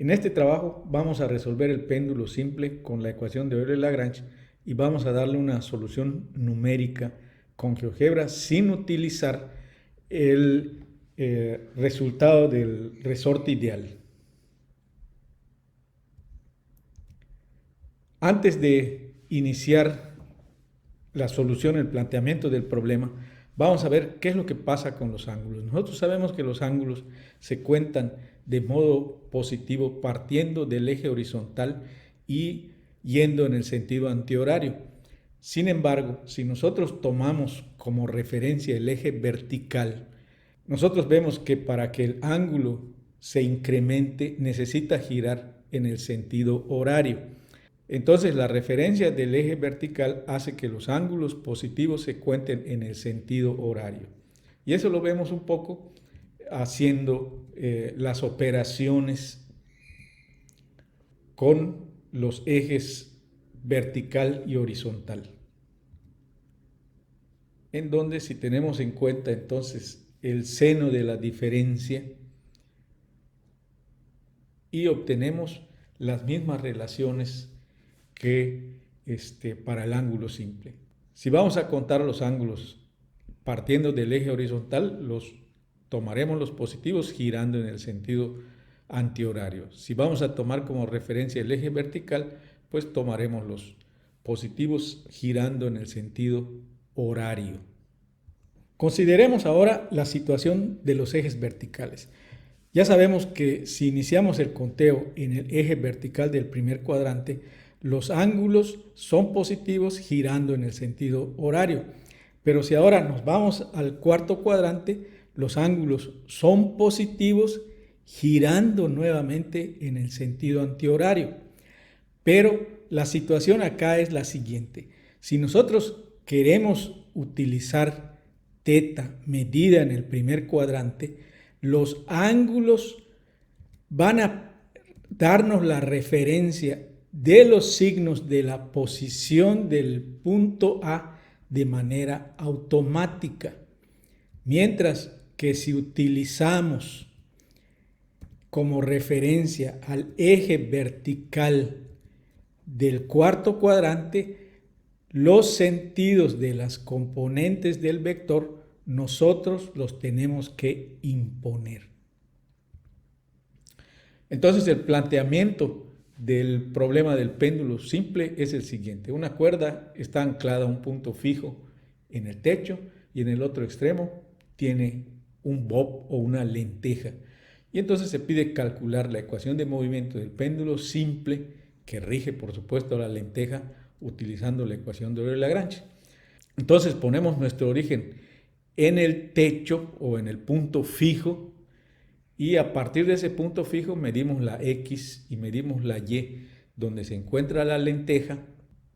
En este trabajo vamos a resolver el péndulo simple con la ecuación de Euler-Lagrange y vamos a darle una solución numérica con GeoGebra sin utilizar el resultado del resorte ideal. Antes de iniciar la solución, el planteamiento del problema, vamos a ver qué es lo que pasa con los ángulos. Nosotros sabemos que los ángulos se cuentan de modo positivo partiendo del eje horizontal y yendo en el sentido antihorario. Sin embargo, si nosotros tomamos como referencia el eje vertical, nosotros vemos que para que el ángulo se incremente necesita girar en el sentido horario. Entonces la referencia del eje vertical hace que los ángulos positivos se cuenten en el sentido horario. Y eso lo vemos un poco haciendo las operaciones con los ejes vertical y horizontal. En donde si tenemos en cuenta entonces el seno de la diferencia y obtenemos las mismas relaciones que para el ángulo simple. Si vamos a contar los ángulos partiendo del eje horizontal, tomaremos los positivos girando en el sentido antihorario. Si vamos a tomar como referencia el eje vertical, pues tomaremos los positivos girando en el sentido horario. Consideremos ahora la situación de los ejes verticales. Ya sabemos que si iniciamos el conteo en el eje vertical del primer cuadrante, los ángulos son positivos girando en el sentido horario. Pero si ahora nos vamos al cuarto cuadrante, los ángulos son positivos girando nuevamente en el sentido antihorario. Pero la situación acá es la siguiente. Si nosotros queremos utilizar θ medida en el primer cuadrante, los ángulos van a darnos la referencia de los signos de la posición del punto A de manera automática. Mientras que si utilizamos como referencia al eje vertical del cuarto cuadrante, los sentidos de las componentes del vector nosotros los tenemos que imponer. Entonces el planteamiento del problema del péndulo simple es el siguiente. Una cuerda está anclada a un punto fijo en el techo y en el otro extremo tiene un bob o una lenteja. Y entonces se pide calcular la ecuación de movimiento del péndulo simple que rige, por supuesto, la lenteja utilizando la ecuación de Euler-Lagrange. Entonces ponemos nuestro origen en el techo o en el punto fijo y a partir de ese punto fijo medimos la X y medimos la Y donde se encuentra la lenteja,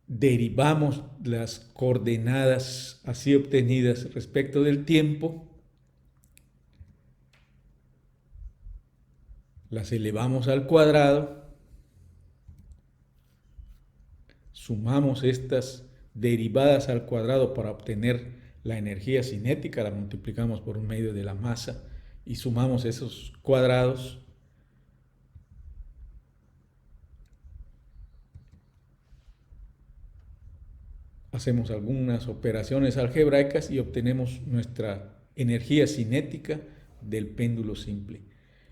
derivamos las coordenadas así obtenidas respecto del tiempo, las elevamos al cuadrado, sumamos estas derivadas al cuadrado para obtener la energía cinética, la multiplicamos por un medio de la masa y sumamos esos cuadrados. Hacemos algunas operaciones algebraicas y obtenemos nuestra energía cinética del péndulo simple.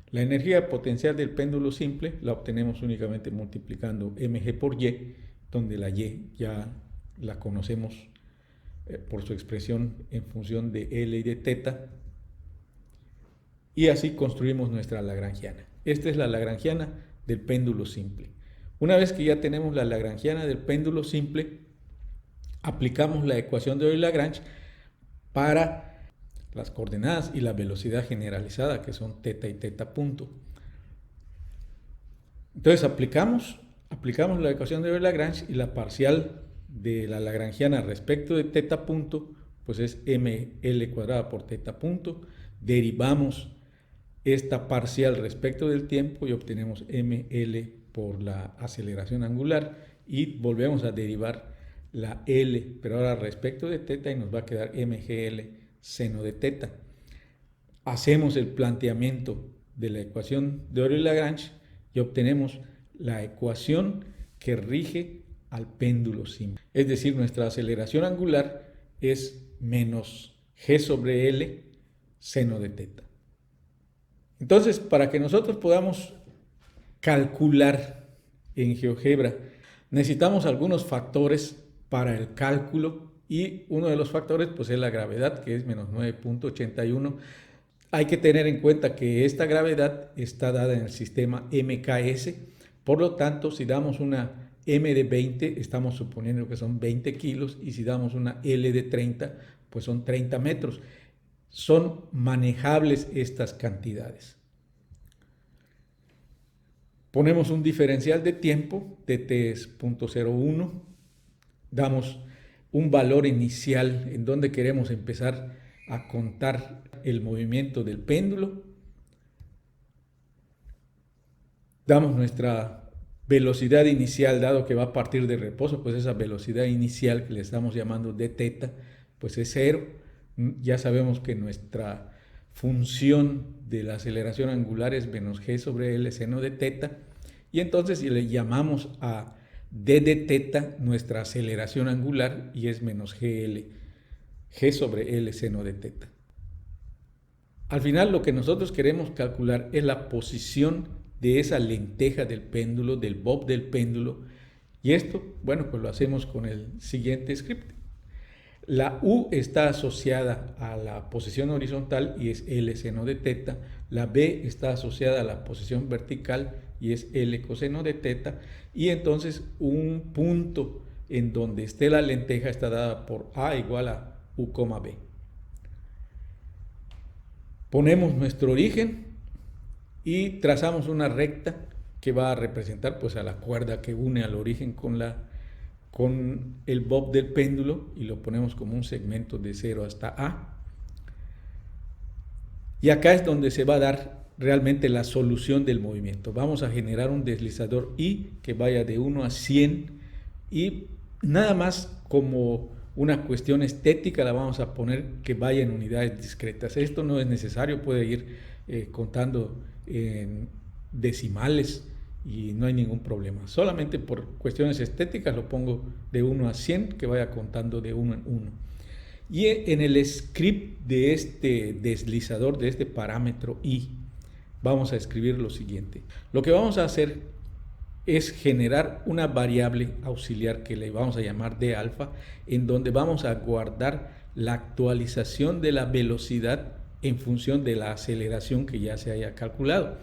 La energía potencial del péndulo simple la obtenemos únicamente multiplicando mg por y, donde la y ya la conocemos por su expresión en función de L y de θ, y así construimos nuestra lagrangiana. Esta es la lagrangiana del péndulo simple. Una vez que ya tenemos la lagrangiana del péndulo simple, aplicamos la ecuación de Euler-Lagrange para las coordenadas y la velocidad generalizada, que son θ y θ punto. Entonces aplicamos la ecuación de Euler-Lagrange y la parcial de la lagrangiana respecto de θ punto, pues es ml cuadrada por θ punto. Derivamos esta parcial respecto del tiempo y obtenemos ml por la aceleración angular y volvemos a derivar la L, pero ahora respecto de θ y nos va a quedar mgl seno de θ. Hacemos el planteamiento de la ecuación de Euler-Lagrange y obtenemos la ecuación que rige al péndulo simple. Es decir, nuestra aceleración angular es menos g sobre L seno de teta. Entonces, para que nosotros podamos calcular en GeoGebra, necesitamos algunos factores para el cálculo y uno de los factores pues es la gravedad, que es menos 9.81. Hay que tener en cuenta que esta gravedad está dada en el sistema MKS, por lo tanto, si damos una M de 20, estamos suponiendo que son 20 kilos, y si damos una L de 30, pues son 30 metros. Son manejables estas cantidades. Ponemos un diferencial de tiempo, dt es 0.01, damos un valor inicial en donde queremos empezar a contar el movimiento del péndulo, damos nuestra velocidad inicial, dado que va a partir de reposo, pues esa velocidad inicial que le estamos llamando d θ, pues es 0. Ya sabemos que nuestra función de la aceleración angular es menos g sobre L seno de teta, y entonces si le llamamos a d de teta nuestra aceleración angular, y es menos g sobre L seno de teta. Al final lo que nosotros queremos calcular es la posición de esa lenteja del péndulo, del bob del péndulo, y esto, bueno, pues lo hacemos con el siguiente script. La U está asociada a la posición horizontal y es L seno de teta. La B está asociada a la posición vertical y es L coseno de teta. Y entonces un punto en donde esté la lenteja está dada por A igual a U, B. Ponemos nuestro origen y trazamos una recta que va a representar pues a la cuerda que une al origen con el bob del péndulo, y lo ponemos como un segmento de 0 hasta A. Y acá es donde se va a dar realmente la solución del movimiento. Vamos a generar un deslizador I que vaya de 1 a 100, y nada más como una cuestión estética la vamos a poner que vaya en unidades discretas. Esto no es necesario, puede ir contando en decimales y no hay ningún problema. Solamente por cuestiones estéticas lo pongo de 1 a 100, que vaya contando de 1 en 1. Y en el script de este deslizador, de este parámetro I, vamos a escribir lo siguiente. Lo que vamos a hacer es generar una variable auxiliar que le vamos a llamar d alfa, en donde vamos a guardar la actualización de la velocidad en función de la aceleración que ya se haya calculado.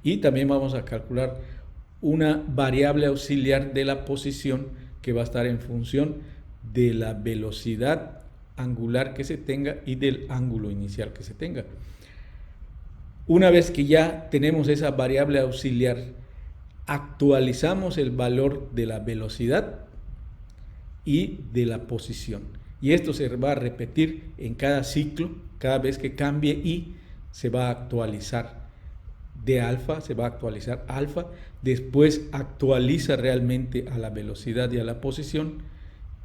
Y también vamos a calcular una variable auxiliar de la posición que va a estar en función de la velocidad angular que se tenga y del ángulo inicial que se tenga. Una vez que ya tenemos esa variable auxiliar, actualizamos el valor de la velocidad y de la posición. Y esto se va a repetir en cada ciclo. Cada vez que cambie I, se va a actualizar de alfa, se va a actualizar alfa, después actualiza realmente a la velocidad y a la posición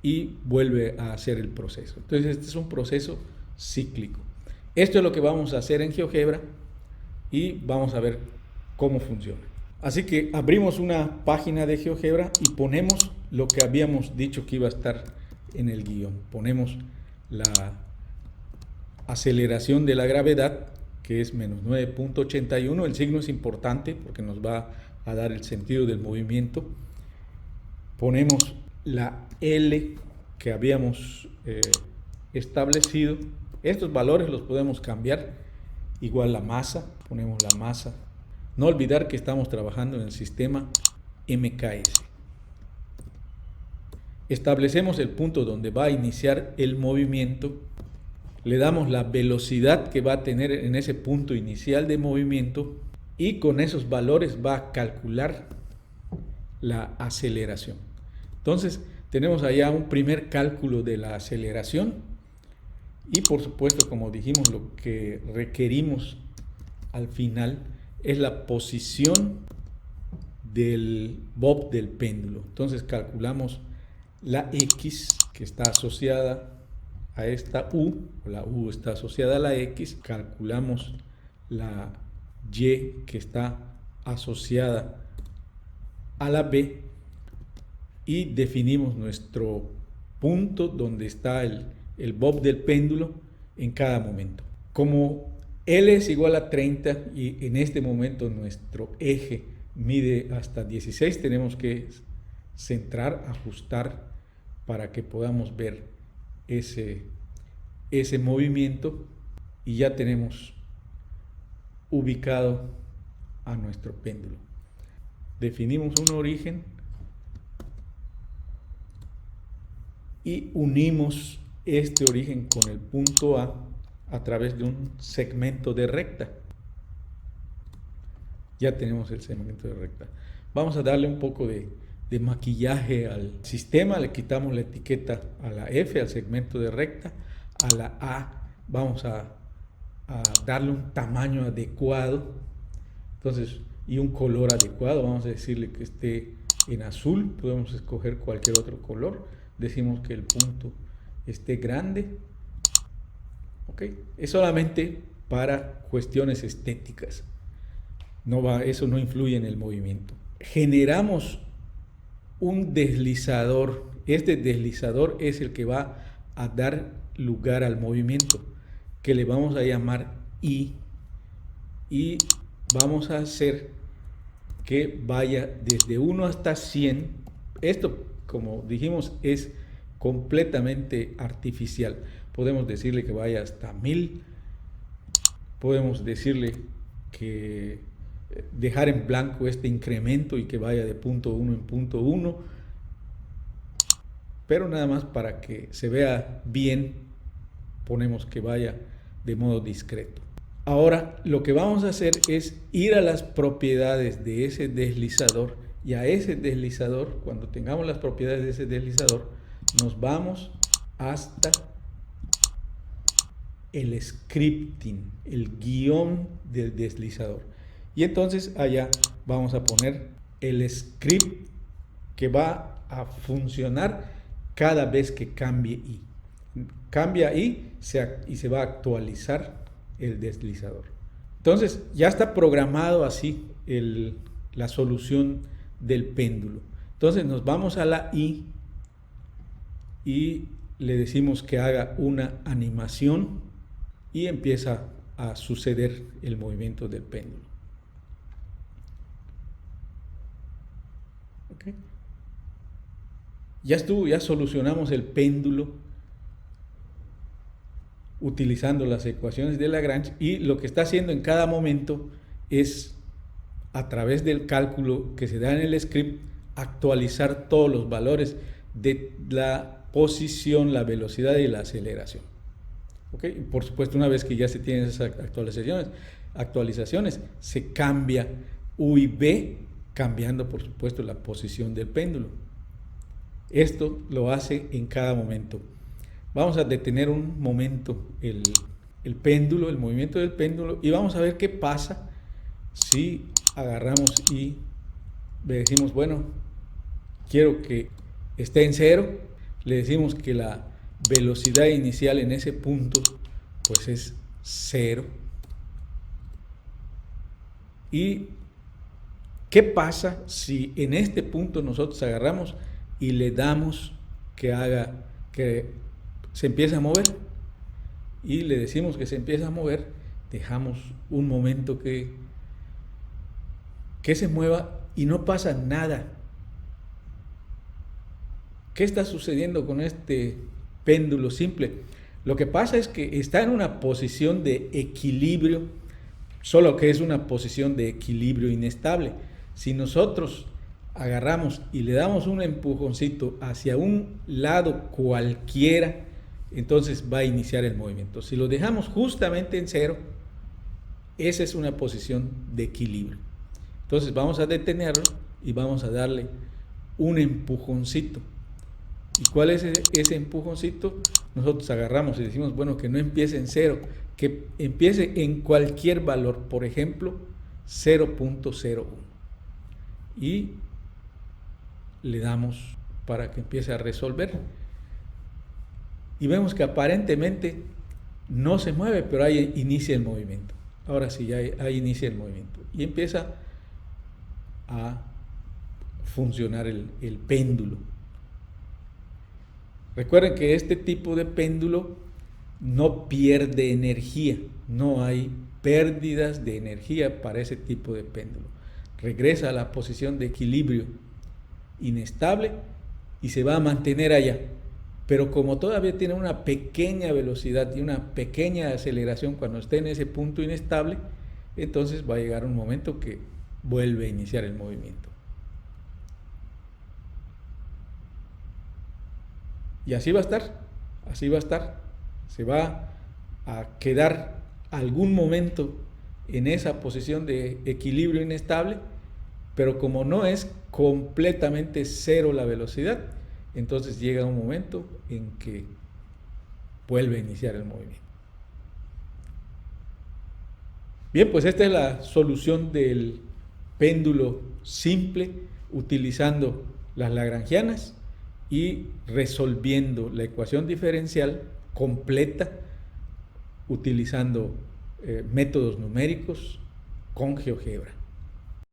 y vuelve a hacer el proceso. Entonces este es un proceso cíclico. Esto es lo que vamos a hacer en GeoGebra y vamos a ver cómo funciona. Así que abrimos una página de GeoGebra y ponemos lo que habíamos dicho que iba a estar en el guión. Ponemos la aceleración de la gravedad, que es menos 9.81. El signo es importante porque nos va a dar el sentido del movimiento. Ponemos la L que habíamos establecido. Estos valores los podemos cambiar. Igual la masa, ponemos la masa. No olvidar que estamos trabajando en el sistema MKS. Establecemos el punto donde va a iniciar el movimiento. Le damos la velocidad que va a tener en ese punto inicial de movimiento, y con esos valores va a calcular la aceleración. Entonces tenemos allá un primer cálculo de la aceleración, y por supuesto, como dijimos, lo que requerimos al final es la posición del bob del péndulo. Entonces calculamos la X que está asociada a esta U, la U está asociada a la X, calculamos la Y que está asociada a la B y definimos nuestro punto donde está el bob del péndulo en cada momento. Como L es igual a 30 y en este momento nuestro eje mide hasta 16, tenemos que centrar, ajustar para que podamos ver ese movimiento y ya tenemos ubicado a nuestro péndulo. Definimos un origen y unimos este origen con el punto a través de un segmento de recta. Ya tenemos el segmento de recta. Vamos a darle un poco de maquillaje al sistema. Le quitamos la etiqueta a la F, al segmento de recta. A la A vamos a darle un tamaño adecuado. Entonces, y un color adecuado. Vamos a decirle que esté en azul. Podemos escoger cualquier otro color. Decimos que el punto esté grande. ¿Ok? Es solamente para cuestiones estéticas. Eso no influye en el movimiento. Generamos un deslizador. Este deslizador es el que va a dar lugar al movimiento, que le vamos a llamar I, y vamos a hacer que vaya desde 1 hasta 100. Esto, como dijimos, es completamente artificial. Podemos decirle que vaya hasta 1000. Podemos decirle que dejar en blanco este incremento y que vaya de punto 1 en punto 1, pero nada más para que se vea bien ponemos que vaya de modo discreto. Ahora lo que vamos a hacer es ir a las propiedades de ese deslizador, y a ese deslizador, cuando tengamos las propiedades de ese deslizador, nos vamos hasta el scripting, el guión del deslizador. Y entonces allá vamos a poner el script que va a funcionar cada vez que cambie I. Cambia I y se va a actualizar el deslizador. Entonces ya está programado así la solución del péndulo. Entonces nos vamos a la I y le decimos que haga una animación y empieza a suceder el movimiento del péndulo. Okay. Ya estuvo, ya solucionamos el péndulo utilizando las ecuaciones de Lagrange, y lo que está haciendo en cada momento es, a través del cálculo que se da en el script, actualizar todos los valores de la posición, la velocidad y la aceleración. ¿Okay? Por supuesto, una vez que ya se tienen esas actualizaciones, se cambia U y B, cambiando por supuesto la posición del péndulo. Esto lo hace en cada momento. Vamos a detener un momento el péndulo, el movimiento del péndulo, y vamos a ver qué pasa si agarramos y le decimos, bueno, quiero que esté en 0. Le decimos que la velocidad inicial en ese punto pues es 0. ¿Y qué pasa si en este punto nosotros agarramos y le damos que se empiece a mover? Y le decimos que se empieza a mover, dejamos un momento que se mueva y no pasa nada. ¿Qué está sucediendo con este péndulo simple? Lo que pasa es que está en una posición de equilibrio, solo que es una posición de equilibrio inestable. Si nosotros agarramos y le damos un empujoncito hacia un lado cualquiera, entonces va a iniciar el movimiento. Si lo dejamos justamente en 0, esa es una posición de equilibrio. Entonces vamos a detenerlo y vamos a darle un empujoncito. ¿Y cuál es ese empujoncito? Nosotros agarramos y decimos, bueno, que no empiece en 0, que empiece en cualquier valor, por ejemplo, 0.01. Y le damos para que empiece a resolver. Y vemos que aparentemente no se mueve, pero ahí inicia el movimiento. Ahora sí, ahí inicia el movimiento. Y empieza funcionar el péndulo. Recuerden que este tipo de péndulo no pierde energía, no hay pérdidas de energía para ese tipo de péndulo. Regresa a la posición de equilibrio inestable y se va a mantener allá. Pero como todavía tiene una pequeña velocidad y una pequeña aceleración cuando esté en ese punto inestable, entonces va a llegar un momento que vuelve a iniciar el movimiento. Y así va a estar, así va a estar. Se va a quedar algún momento en esa posición de equilibrio inestable, pero como no es completamente cero la velocidad, entonces llega un momento en que vuelve a iniciar el movimiento. Bien, pues esta es la solución del péndulo simple utilizando las lagrangianas y resolviendo la ecuación diferencial completa utilizando métodos numéricos con GeoGebra.